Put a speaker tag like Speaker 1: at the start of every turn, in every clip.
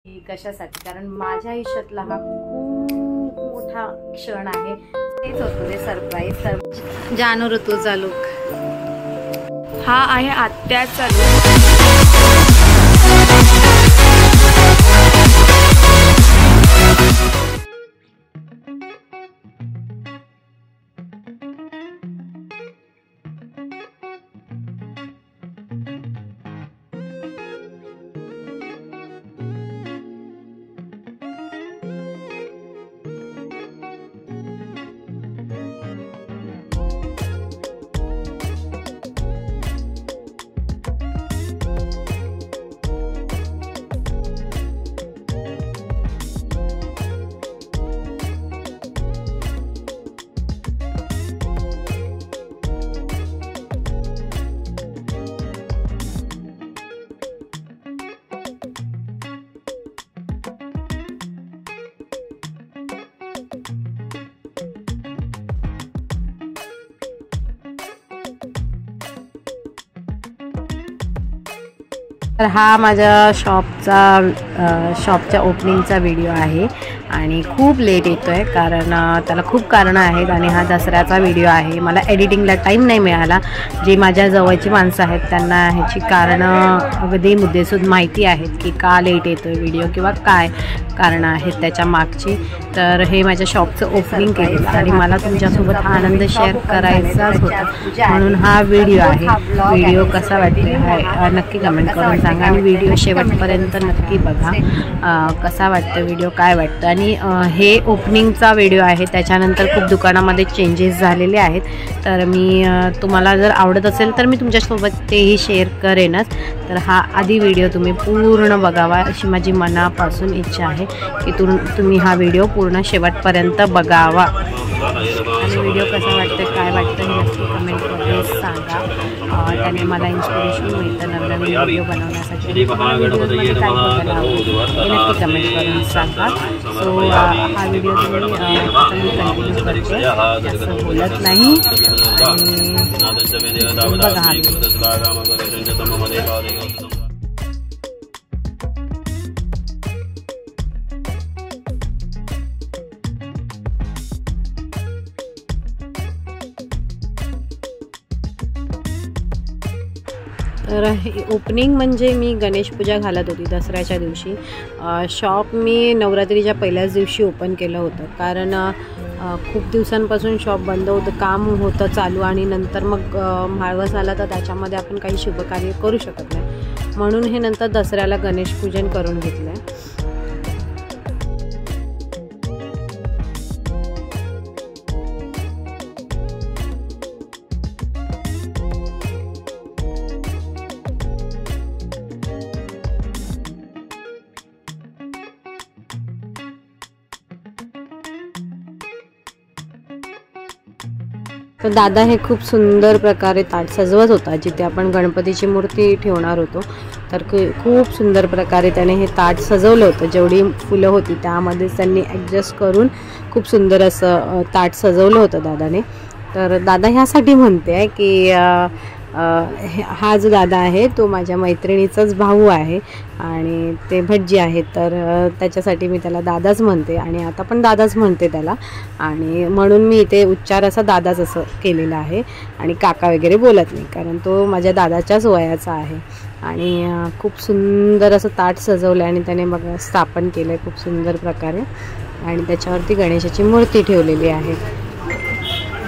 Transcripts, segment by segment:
Speaker 1: कशासाठी, कारण माझ्या आयुष्यातला हा खूप मोठा क्षण आहे। तेच होतं ते सरप्राईज। जानू ऋतूचा लुक हा आहे आत्याचा लुक। तर हा माझ्या शॉपच्या ओपनिंगचा व्हिडिओ आहे आणि खूप लेट येतोय कारण त्याला खूप कारणं आहेत आणि हा दसऱ्याचा व्हिडिओ आहे। मला एडिटिंगला टाईम नाही मिळाला। जे माझ्या जवळची माणसं आहेत त्यांना ह्याची कारणं अगदी मुद्देसूद माहिती आहेत की का लेट येतोय व्हिडिओ किंवा काय कारणं आहेत त्याच्या मागची। तर हे माझ्या शॉपचं ओपनिंग केलेलं आणि मला तुमच्यासोबत हा आनंद शेअर करायचाच होता म्हणून हा व्हिडिओ आहे। व्हिडिओ कसा वाटतोय हा नक्की कमेंट करून सांगा आणि व्हिडिओ शेवटपर्यंत नक्की बघा कसा वाटतं व्हिडिओ, काय वाटतं। आणि हे ओपनिंगचा व्हिडिओ आहे, त्याच्यानंतर खूप दुकानामध्ये चेंजेस झालेले आहेत। तर मी तुम्हाला जर आवडत असेल तर मी तुमच्यासोबत तेही शेअर करेनच। तर हा आधी व्हिडिओ तुम्ही पूर्ण बघावा अशी माझी मनापासून इच्छा आहे की तुम्ही हा व्हिडिओ पूर्ण शेवटपर्यंत बघावा आणि व्हिडिओ कसा वाटतं काय वाटतं हे नक्की कमेंटमध्ये सांगा। त्याने मला इन्स्पिरेशन मिळतं नवनवीन व्हिडिओ बनवण्यासाठी। व्हिडिओमध्ये काय बघायला आवडेल हे नक्की कमेंट करून सांगा। सो हा व्हिडिओ तुम्ही कंटिन्यू करते, जास्त बोलत नाही आणि बघा हा व्हिडिओ। तर ओपनिंग म्हणजे मी गणेश पूजा घालत होती दसऱ्याच्या दिवशी। शॉप मी नवरात्रीच्या पहिल्याच दिवशी ओपन केलं होतं कारण खूप दिवसांपासून शॉप बंद होतं, काम होतं चालू आणि नंतर मग माळवस आला तर त्याच्यामध्ये आपण काही शुभकार्य करू शकत नाही म्हणून हे नंतर दसऱ्याला गणेश पूजन करून घेतलं आहे। तर दादा हे खूप सुंदर प्रकारे ताट सजवत होता जिथे आपण गणपतीची मूर्ती ठेवणार होतो। तर खूप सुंदर प्रकारे त्याने हे ताट सजवलं होतं। जेवढी फुलं होती त्यामध्येच त्यांनी ॲडजस्ट करून खूप सुंदर असं ताट सजवलं होतं दादाने। तर दादा ह्यासाठी म्हणते आहे की हा जो दादा आहे तो माझ्या मैत्रिणीचाच भाऊ आहे आणि ते भटजी आहेत। तर त्याच्यासाठी मी त्याला दादाच म्हणते आणि आता पण दादाच म्हणते त्याला आणि म्हणून मी इथे उच्चार असा दादाच असं केलेला आहे आणि काका वगैरे बोलत नाही कारण तो माझ्या दादाच्याच वयाचा आहे। आणि खूप सुंदर असं ताट सजवलं आणि त्याने बघा स्थापन केलं आहे खूप सुंदर प्रकारे आणि त्याच्यावरती गणेशाची मूर्ती ठेवलेली आहे।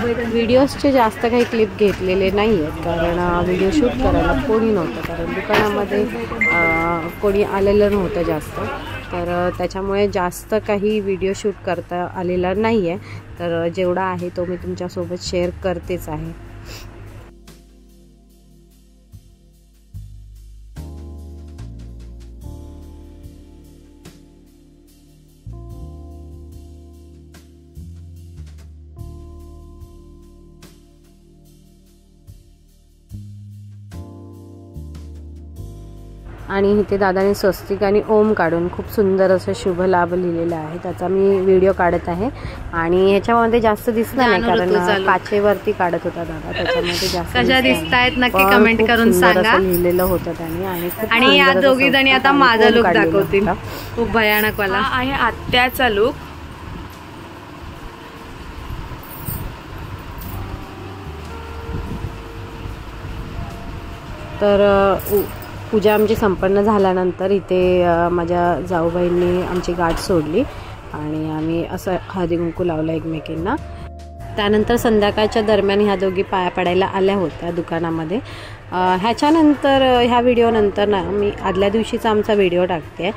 Speaker 1: व्हिडिओजचे जास्त काही क्लिप घेतलेले नाही आहेत कारण व्हिडिओ शूट करायला कोणी नव्हतं कारण दुकानामध्ये कोणी आलेलं नव्हतं जास्त। तर त्याच्यामुळे जास्त काही व्हिडिओ शूट करता आलेला नाही आहे। तर जेवढा आहे तो मी तुमच्यासोबत शेअर करतेच आहे। आणि इथे दादाने स्वस्तिक आणि ओम काढून खूप सुंदर असं शुभ लाभ लिहिलेलं आहे, त्याचा मी व्हिडिओ काढत आहे. आणि ह्याच्यामध्ये जास्त दिसलं नाही कारण काचेवरती काढत होता दादा, त्याच्यामध्ये जास्त
Speaker 2: कशा दिसतायत नक्की कमेंट करून सांगा.
Speaker 1: लिहिलेलं होतं त्याने.
Speaker 2: आणि या दोघी जणी आता माझा लुक दाखवतील, खूप भयानक वाला आहे आत्याचा लुक.
Speaker 1: तर पूजा आमची संपन्न झाल्यानंतर इथे माझ्या जाऊबाईंनी आमची गाठ सोडली आणि आम्ही असं हळदी कुंकू लावलं एकमेकींना. त्यानंतर संध्याकाळच्या दरम्यान ह्या दोघी पाया पडायला आल्या होत्या दुकानामध्ये. ह्याच्यानंतर ह्या व्हिडिओनंतर ना मी आदल्या दिवशीचा आमचा व्हिडिओ टाकते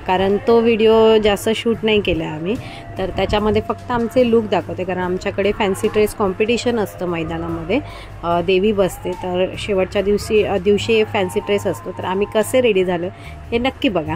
Speaker 1: कारण तो व्हिडिओ जास्त शूट नाही केला आम्ही, तर त्याच्यामध्ये फक्त आमचे लूक दाखवते कारण आमच्याकडे फॅन्सी ड्रेस कॉम्पिटिशन असतं मैदानामध्ये, देवी बसते, तर शेवटच्या दिवशी फॅन्सी ड्रेस असतो, तर आम्ही कसे रेडी झालो हे नक्की बघा.